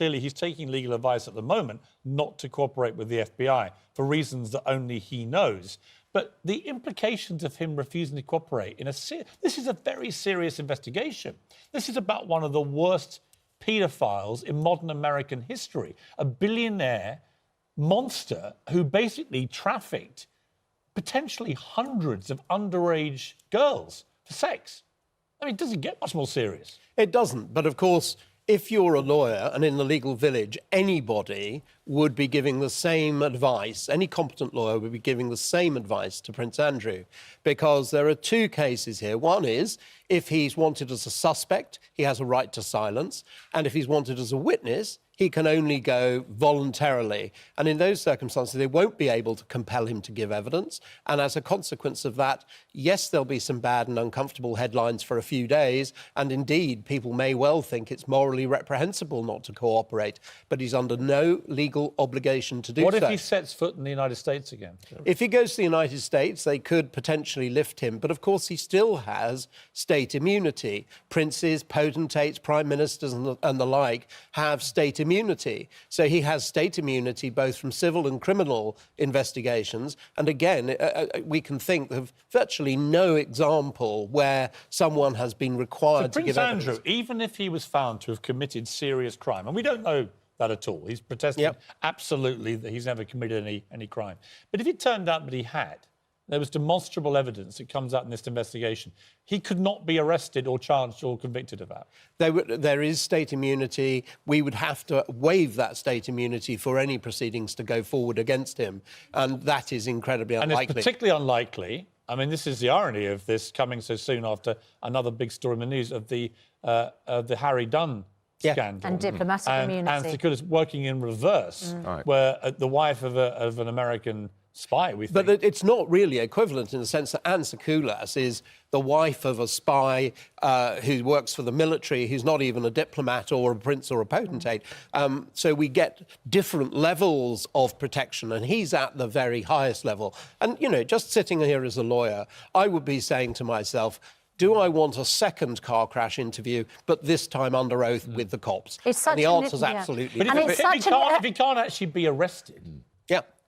clearly he's taking legal advice at the moment not to cooperate with the FBI for reasons that only he knows. But the implications of him refusing to cooperate this is a very serious investigation. This is about one of the worst paedophiles in modern American history, a billionaire monster who basically trafficked potentially hundreds of underage girls for sex. I mean, it doesn't get much more serious. It doesn't, but of course, if you're a lawyer and in the legal village, anybody would be giving the same advice, any competent lawyer would be giving the same advice to Prince Andrew, because there are two cases here. One is, if he's wanted as a suspect, he has a right to silence, and if he's wanted as a witness, he can only go voluntarily. And in those circumstances, they won't be able to compel him to give evidence. And as a consequence of that, yes, there'll be some bad and uncomfortable headlines for a few days. And indeed, people may well think it's morally reprehensible not to cooperate. But he's under no legal obligation to do so. What if he sets foot in the United States again? If he goes to the United States, they could potentially lift him. But of course, he still has state immunity. Princes, potentates, prime ministers and the like have state immunity. So he has state immunity both from civil and criminal investigations. And again, we can think of virtually no example where someone has been required to give evidence. Prince Andrew, even if he was found to have committed serious crime, and we don't know that at all, he's protested absolutely that he's never committed any crime. But if it turned out that he had, there was demonstrable evidence that comes out in this investigation, he could not be arrested or charged or convicted of that. There is state immunity. We would have to waive that state immunity for any proceedings to go forward against him. And that is incredibly unlikely. And it's particularly unlikely, I mean, this is the irony of this coming so soon after another big story in the news of the Harry Dunn scandal. And diplomatic immunity. And securities working in reverse, where the wife of an American spy, we think. But it's not really equivalent in the sense that Anne Secoulas is the wife of a spy who works for the military, who's not even a diplomat or a prince or a potentate. So we get different levels of protection, and he's at the very highest level. And, you know, just sitting here as a lawyer, I would be saying to myself, do I want a second car crash interview, but this time under oath with the cops? And the answer's absolutely no. But if he can't actually be arrested...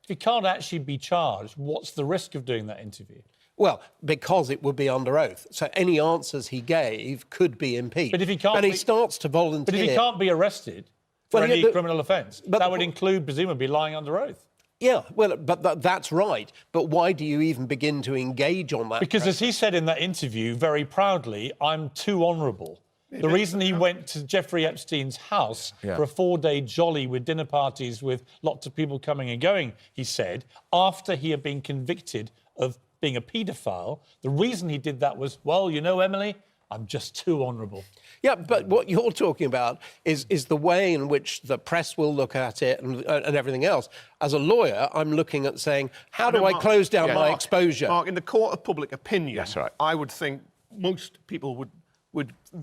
If he can't actually be charged, what's the risk of doing that interview? Well, because it would be under oath. So any answers he gave could be impeached. But if he can't... And he starts to volunteer... But if he can't be arrested for any criminal offence, that would include, presumably, lying under oath. Yeah, well, but that's right. But why do you even begin to engage on that? Because, as he said in that interview, very proudly, I'm too honourable. The reason he went to Jeffrey Epstein's house for a 4-day jolly with dinner parties with lots of people coming and going, he said, after he had been convicted of being a paedophile, the reason he did that was, well, you know, Emily, I'm just too honourable. Yeah, but what you're talking about is the way in which the press will look at it and everything else. As a lawyer, I'm looking at saying, how do I close down my exposure? Mark, in the court of public opinion, I would think most people would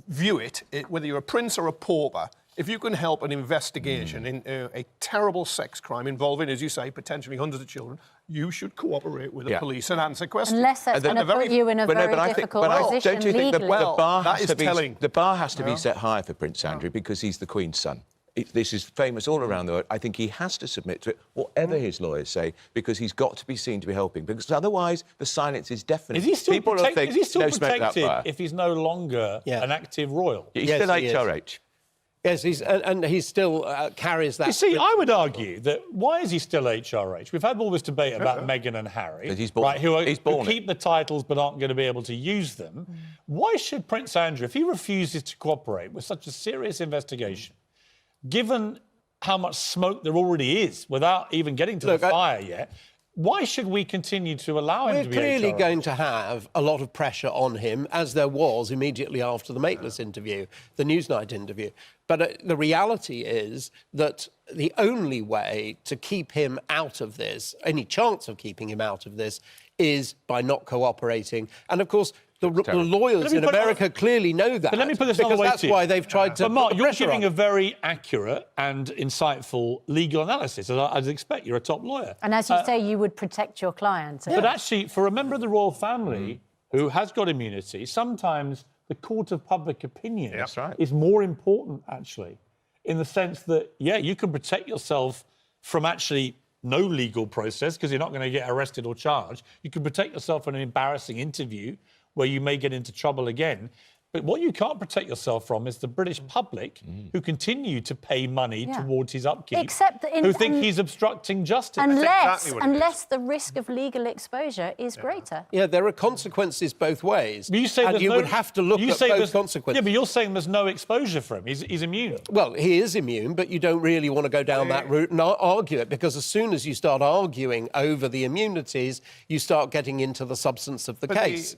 view it, whether you're a prince or a pauper, if you can help an investigation into a terrible sex crime involving, as you say, potentially hundreds of children, you should cooperate with the police and answer questions. Unless that's going to put you in a very difficult position don't you think legally. the bar has to be set higher for Prince Andrew because he's the Queen's son? This is famous all around the world. I think he has to submit to it, whatever his lawyers say, because he's got to be seen to be helping, because otherwise the silence is definite. Is he still protected if he's no longer an active royal? He's still HRH. Yes, he still carries that... You see, I would argue that why is he still HRH? We've had all this debate about Meghan and Harry, who keep the titles but aren't going to be able to use them. Why should Prince Andrew, if he refuses to cooperate with such a serious investigation, given how much smoke there already is without even getting to the fire yet, why should we continue to allow him to be We're clearly HRH? going to have a lot of pressure on him, as there was immediately after the Mateless interview, the Newsnight interview. But the reality is that the only way to keep him out of this, any chance of keeping him out of this, is by not cooperating. And, of course, the lawyers in America clearly know that. But let me put this another way that's why they've tried to... But, Mark, you're giving a very accurate and insightful legal analysis. As I'd expect, you're a top lawyer. And as you say, you would protect your client. But actually, for a member of the royal family who has got immunity, sometimes the court of public opinion is more important, actually. in the sense that, yeah, you can protect yourself from actually no legal process because you're not going to get arrested or charged. You can protect yourself from an embarrassing interview where you may get into trouble again. But what you can't protect yourself from is the British public who continue to pay money towards his upkeep, except that who think he's obstructing justice. Unless the risk of legal exposure is greater. Yeah, there are consequences both ways. But you say and you would have to look at both consequences. Yeah, but you're saying there's no exposure for him. He's immune. Well, he is immune, but you don't really want to go down that route and argue it, because as soon as you start arguing over the immunities, you start getting into the substance of the case.